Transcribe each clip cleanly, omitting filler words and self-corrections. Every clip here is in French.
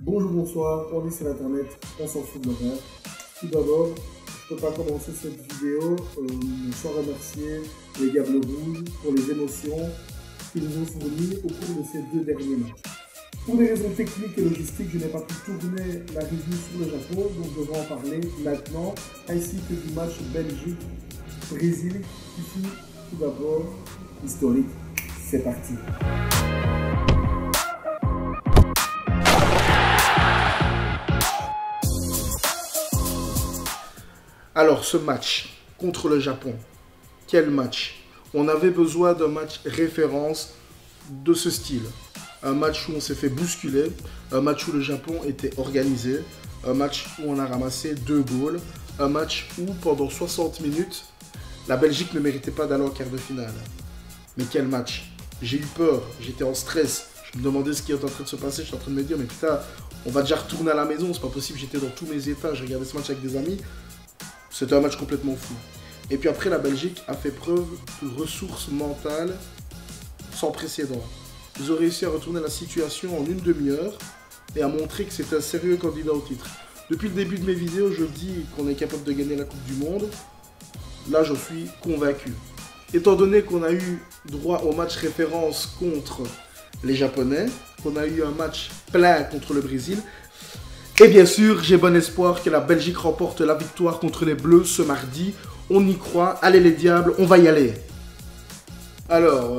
Bonjour, bonsoir, on est sur internet, on s'en fout de l'horaire. Tout d'abord, je ne peux pas commencer cette vidéo sans remercier les Diables Rouges pour les émotions qu'ils nous ont fournies au cours de ces 2 derniers matchs. Pour des raisons techniques et logistiques, je n'ai pas pu tourner la review sur le Japon, donc je vais en parler maintenant, ainsi que du match Belgique-Brésil qui fut tout d'abord historique. C'est parti. Alors, ce match contre le Japon, quel match? On avait besoin d'un match référence de ce style. Un match où on s'est fait bousculer, un match où le Japon était organisé, un match où on a ramassé 2 goals, un match où pendant 60 minutes, la Belgique ne méritait pas d'aller en quart de finale. Mais quel match? J'ai eu peur, j'étais en stress, je me demandais ce qui est en train de se passer, j'étais en train de me dire mais putain, on va déjà retourner à la maison, c'est pas possible, j'étais dans tous mes états, je regardais ce match avec des amis. C'était un match complètement fou. Et puis après, la Belgique a fait preuve de ressources mentales sans précédent. Ils ont réussi à retourner la situation en une demi-heure et à montrer que c'était un sérieux candidat au titre. Depuis le début de mes vidéos, je dis qu'on est capable de gagner la Coupe du Monde. Là, j'en suis convaincu. Étant donné qu'on a eu droit au match référence contre les Japonais, qu'on a eu un match plein contre le Brésil, et bien sûr, j'ai bon espoir que la Belgique remporte la victoire contre les Bleus ce mardi. On y croit. Allez les diables, on va y aller. Alors,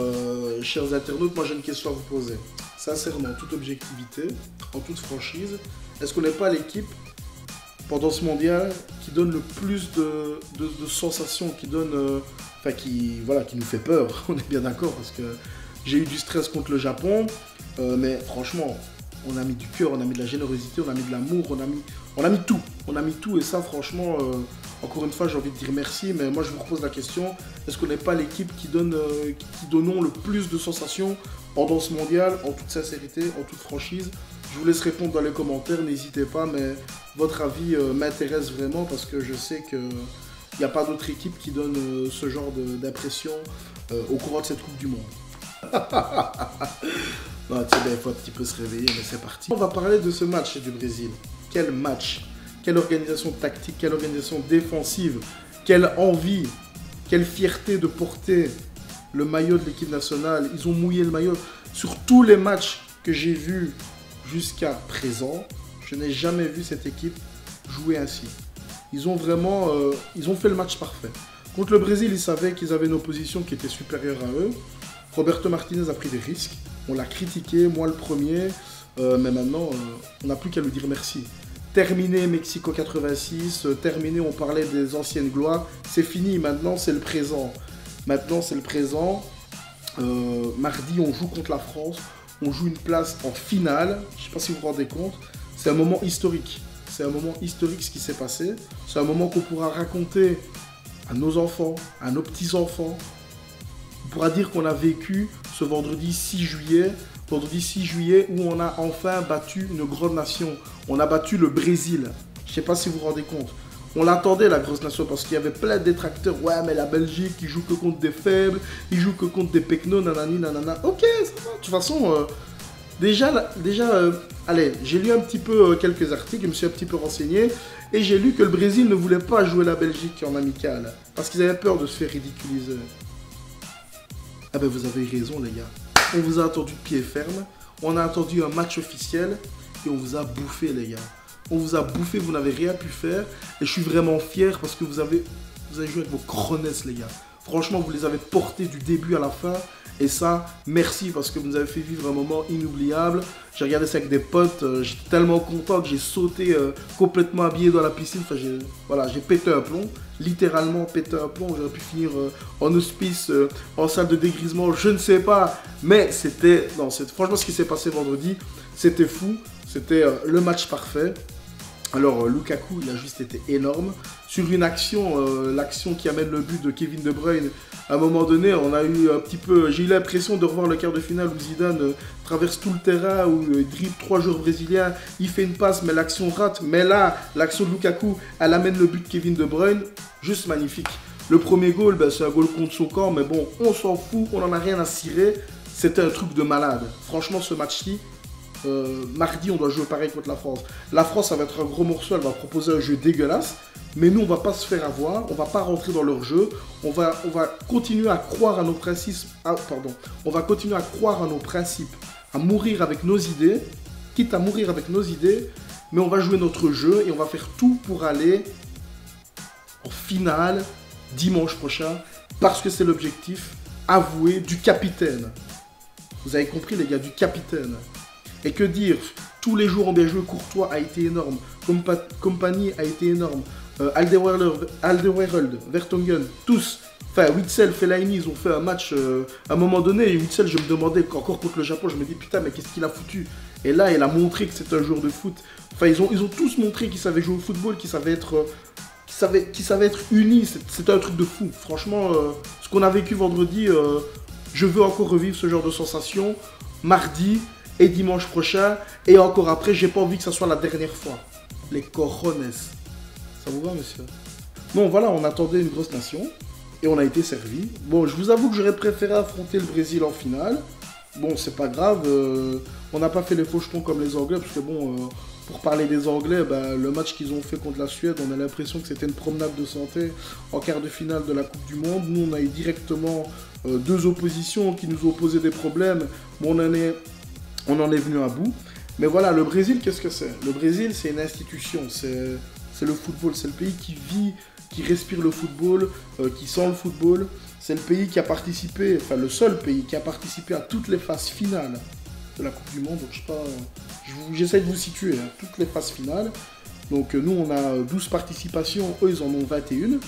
chers internautes, moi j'ai une question à vous poser. Sincèrement, en toute objectivité, en toute franchise, est-ce qu'on n'est pas l'équipe, pendant ce mondial, qui donne le plus de sensations, qui donne... qui nous fait peur, on est bien d'accord, parce que j'ai eu du stress contre le Japon, mais franchement... On a mis du cœur, on a mis de la générosité, on a mis de l'amour, on a mis tout. On a mis tout et ça, franchement, encore une fois, j'ai envie de dire merci. Mais moi, je vous repose la question, est-ce qu'on n'est pas l'équipe qui donnons le plus de sensations pendant ce mondial, en toute sincérité, en toute franchise? Je vous laisse répondre dans les commentaires, n'hésitez pas, mais votre avis m'intéresse vraiment parce que je sais qu'il n'y a pas d'autre équipe qui donne ce genre d'impression au courant de cette Coupe du Monde. Non, tu sais, il faut un petit peu se réveiller, mais c'est parti. On va parler de ce match du Brésil. Quel match! Quelle organisation tactique, quelle organisation défensive, quelle envie, quelle fierté de porter le maillot de l'équipe nationale. Ils ont mouillé le maillot. Sur tous les matchs que j'ai vus jusqu'à présent, je n'ai jamais vu cette équipe jouer ainsi. Ils ont vraiment ils ont fait le match parfait. Contre le Brésil, ils savaient qu'ils avaient une opposition qui était supérieure à eux. Roberto Martinez a pris des risques. On l'a critiqué, moi le premier, mais maintenant, on n'a plus qu'à lui dire merci. Terminé Mexico 86, terminé, on parlait des anciennes gloires, c'est fini, maintenant c'est le présent. Maintenant c'est le présent. Mardi, on joue contre la France, on joue une place en finale, je ne sais pas si vous vous rendez compte, c'est un moment historique. C'est un moment historique ce qui s'est passé, c'est un moment qu'on pourra raconter à nos enfants, à nos petits-enfants. On pourra dire qu'on a vécu ce vendredi 6 juillet où on a enfin battu une grande nation. On a battu le Brésil. Je ne sais pas si vous vous rendez compte. On l'attendait la grosse nation parce qu'il y avait plein de détracteurs. Ouais, mais la Belgique, ils jouent que contre des faibles, ils jouent que contre des pecnos, nanani, nanana. Ok, ça va. De toute façon, allez, j'ai lu un petit peu quelques articles, je me suis un petit peu renseigné. Et j'ai lu que le Brésil ne voulait pas jouer la Belgique en amical. Parce qu'ils avaient peur de se faire ridiculiser. Ah ben vous avez raison les gars, on vous a attendu de pied ferme, on a attendu un match officiel et on vous a bouffé les gars. On vous a bouffé, vous n'avez rien pu faire et je suis vraiment fier parce que vous avez joué avec vos cronesses les gars. Franchement vous les avez portés du début à la fin et ça, merci parce que vous nous avez fait vivre un moment inoubliable. J'ai regardé ça avec des potes, j'étais tellement content que j'ai sauté complètement habillé dans la piscine. Enfin, j'ai pété un plomb, littéralement pété un plomb. J'aurais pu finir en hospice, en salle de dégrisement, je ne sais pas. Mais c'était, non, franchement ce qui s'est passé vendredi, c'était fou. C'était le match parfait. Alors Lukaku, il a juste été énorme. Sur une action, l'action qui amène le but de Kevin De Bruyne, à un moment donné, on a eu un petit peu... J'ai eu l'impression de revoir le quart de finale où Zidane traverse tout le terrain, où il dribble 3 joueurs brésiliens, il fait une passe, mais l'action rate. Mais là, l'action de Lukaku, elle amène le but de Kevin De Bruyne, juste magnifique. Le premier goal, ben, c'est un goal contre son camp, mais bon, on s'en fout, on n'en a rien à cirer. C'était un truc de malade. Franchement, ce match-ci, mardi, on doit jouer pareil contre la France. La France, ça va être un gros morceau, elle va proposer un jeu dégueulasse. Mais nous, on va pas se faire avoir, on va pas rentrer dans leur jeu. On va continuer à croire à nos principes. On va continuer à croire à nos principes, à mourir avec nos idées, quitte à mourir avec nos idées. Mais on va jouer notre jeu et on va faire tout pour aller en finale dimanche prochain, parce que c'est l'objectif avoué du capitaine. Vous avez compris les gars, du capitaine. Et que dire, tous les jours ont bien joué, Courtois a été énorme, Compagnie a été énorme, Alderweireld, Vertonghen, tous. Enfin, Witsel, Fellaini, ils ont fait un match à un moment donné. Et Witsel, je me demandais, encore contre le Japon, je me dis putain, mais qu'est-ce qu'il a foutu? Et là, il a montré que c'est un joueur de foot. Enfin, ils ont tous montré qu'ils savaient jouer au football, qu'ils savaient être unis. C'était un truc de fou. Franchement, ce qu'on a vécu vendredi, je veux encore revivre ce genre de sensation. Mardi et dimanche prochain. Et encore après, j'ai pas envie que ça soit la dernière fois. Les cojones. Ça vous va, monsieur? Bon, voilà, on attendait une grosse nation. Et on a été servi. Bon, je vous avoue que j'aurais préféré affronter le Brésil en finale. Bon, c'est pas grave. On n'a pas fait les fauchetons comme les Anglais. Parce que bon, pour parler des Anglais, bah, le match qu'ils ont fait contre la Suède, on a l'impression que c'était une promenade de santé en quart de finale de la Coupe du Monde. Nous, on a eu directement deux oppositions qui nous ont posé des problèmes. Bon, on en est venu à bout. Mais voilà, le Brésil, qu'est-ce que c'est? Le Brésil, c'est une institution. C'est le football. C'est le pays qui vit, qui respire le football, qui sent le football. C'est le pays qui a participé, enfin le seul pays qui a participé à toutes les phases finales de la Coupe du Monde. Donc je sais pas, j'essaie de vous situer, hein, toutes les phases finales. Donc nous on a 12 participations, eux ils en ont 21.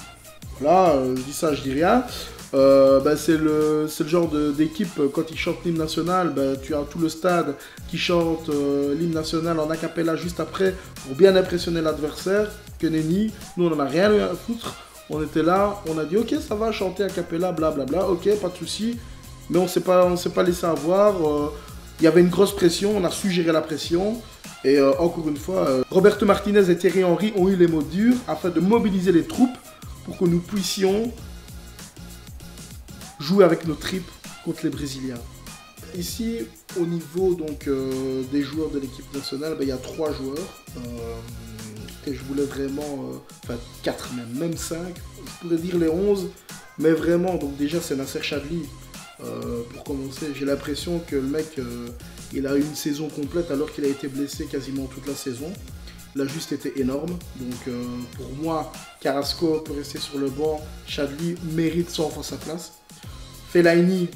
Voilà, je dis ça, je dis rien. C'est le genre d'équipe, quand ils chantent l'hymne national, tu as tout le stade qui chante l'hymne national en a cappella juste après pour bien impressionner l'adversaire. Que nenni, nous on en a rien à foutre. On était là, on a dit ok ça va chanter a cappella, blablabla, ok pas de souci. Mais on s'est pas laissé avoir. Il y avait une grosse pression, on a su gérer la pression. Et encore une fois, Roberto Martinez et Thierry Henry ont eu les mots durs afin de mobiliser les troupes pour que nous puissions jouer avec nos tripes contre les Brésiliens. Ici, au niveau donc, des joueurs de l'équipe nationale, il y a 3 joueurs que je voulais vraiment, enfin 4 même 5, je pourrais dire les 11, mais vraiment, donc déjà c'est Nasser Chadli, pour commencer, j'ai l'impression que le mec, il a eu une saison complète alors qu'il a été blessé quasiment toute la saison. Il a juste été énorme, donc pour moi, Carrasco peut rester sur le banc, Chadli mérite 100 fois sa place. Fellaini,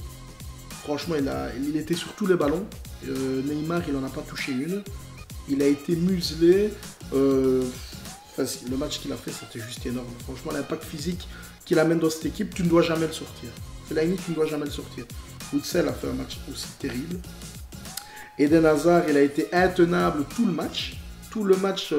franchement, il était sur tous les ballons. Neymar, il n'en a pas touché une. Il a été muselé. Le match qu'il a fait, c'était juste énorme. Franchement, l'impact physique qu'il amène dans cette équipe, tu ne dois jamais le sortir. Fellaini, tu ne dois jamais le sortir. Witsel a fait un match aussi terrible. Eden Hazard, il a été intenable tout le match. Tout le match,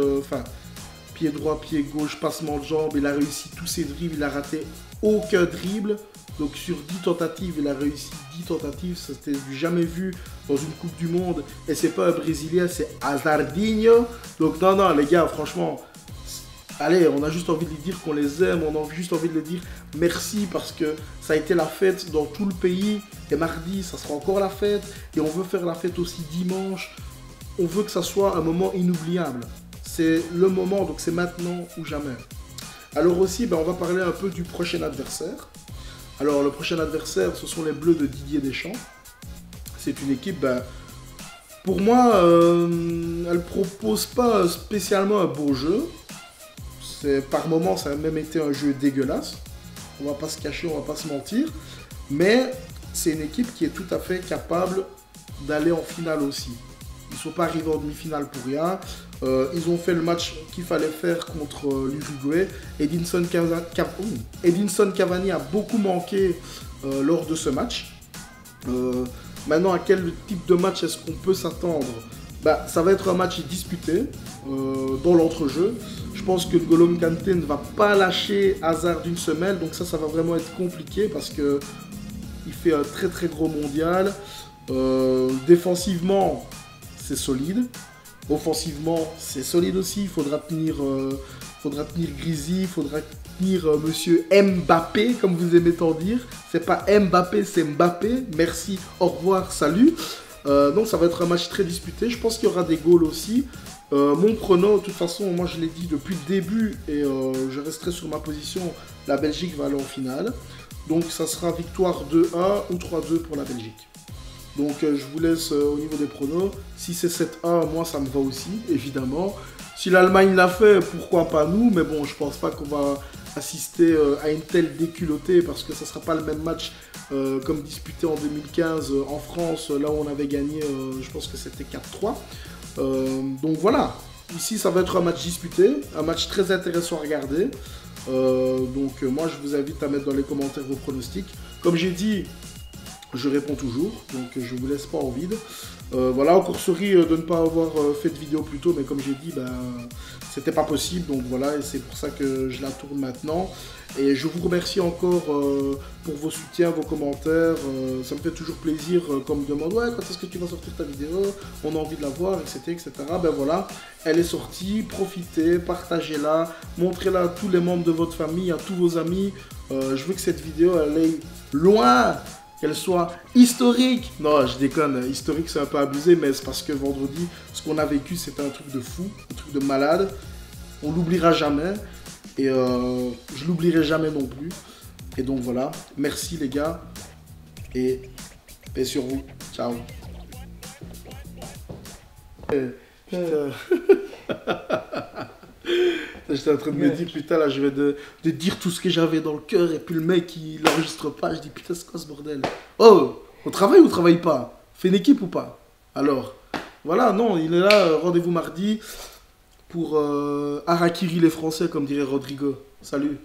pied droit, pied gauche, passement de jambes. Il a réussi tous ses dribbles, il a raté aucun dribble. Donc sur 10 tentatives, il a réussi 10 tentatives, ça c'était jamais vu dans une Coupe du Monde. Et c'est pas un Brésilien, c'est Hazardinho. Donc non, les gars, franchement, allez, on a juste envie de lui dire qu'on les aime, on a juste envie de lui dire merci parce que ça a été la fête dans tout le pays. Et mardi, ça sera encore la fête. Et on veut faire la fête aussi dimanche. On veut que ça soit un moment inoubliable. C'est le moment, donc c'est maintenant ou jamais. Alors aussi, on va parler un peu du prochain adversaire. Alors, le prochain adversaire, ce sont les Bleus de Didier Deschamps. C'est une équipe, pour moi, elle ne propose pas spécialement un beau jeu. Par moments, ça a même été un jeu dégueulasse. On va pas se cacher, on va pas se mentir. Mais c'est une équipe qui est tout à fait capable d'aller en finale aussi. Ils ne sont pas arrivés en demi-finale pour rien. Ils ont fait le match qu'il fallait faire contre l'Uruguay. Edinson Cavani a beaucoup manqué lors de ce match. Maintenant, à quel type de match est-ce qu'on peut s'attendre? Ça va être un match disputé dans l'entrejeu. Je pense que N'Golo Kanté ne va pas lâcher Hazard d'une semelle. Donc ça va vraiment être compliqué parce qu'il fait un très très gros mondial. Défensivement, c'est solide. Offensivement, c'est solide aussi. Il faudra tenir Grisy, il faudra tenir monsieur Mbappé, comme vous aimez tant dire. C'est pas Mbappé, c'est Mbappé. Merci, au revoir, salut. Donc ça va être un match très disputé. Je pense qu'il y aura des goals aussi. Mon prono, de toute façon, moi je l'ai dit depuis le début et je resterai sur ma position. La Belgique va aller en finale. Donc ça sera victoire 2-1 ou 3-2 pour la Belgique. Donc je vous laisse au niveau des pronos. Si c'est 7-1, moi ça me va aussi, évidemment. Si l'Allemagne l'a fait, pourquoi pas nous? Mais bon, je pense pas qu'on va assister à une telle déculottée parce que ça sera pas le même match comme disputé en 2015 en France, là où on avait gagné, je pense que c'était 4-3. Donc voilà, ici ça va être un match disputé, un match très intéressant à regarder. Donc moi je vous invite à mettre dans les commentaires vos pronostics. Comme j'ai dit, je réponds toujours, donc je vous laisse pas en vide. Voilà, encore sorry de ne pas avoir fait de vidéo plus tôt, mais comme j'ai dit, ben, c'était pas possible, donc voilà, et c'est pour ça que je la tourne maintenant. Et je vous remercie encore pour vos soutiens, vos commentaires, ça me fait toujours plaisir quand on me demande « Ouais, quand est-ce que tu vas sortir ta vidéo? On a envie de la voir, etc. etc. » Ben voilà, elle est sortie, profitez, partagez-la, montrez-la à tous les membres de votre famille, à tous vos amis. Je veux que cette vidéo, elle aille loin, qu'elle soit historique. Non, je déconne, historique c'est un peu abusé, mais c'est parce que vendredi, ce qu'on a vécu, c'était un truc de fou, un truc de malade. On l'oubliera jamais, et je l'oublierai jamais non plus. Et donc voilà, merci les gars, et paix sur vous, ciao. Putain. J'étais en train de me dire, putain, là, je vais de dire tout ce que j'avais dans le cœur, et puis le mec, il n'enregistre pas. Je dis, putain, c'est quoi ce bordel? Oh, on travaille ou on travaille pas? Fait une équipe ou pas? Alors, voilà, non, il est là, rendez-vous mardi pour Harakiri les Français, comme dirait Rodrigo. Salut.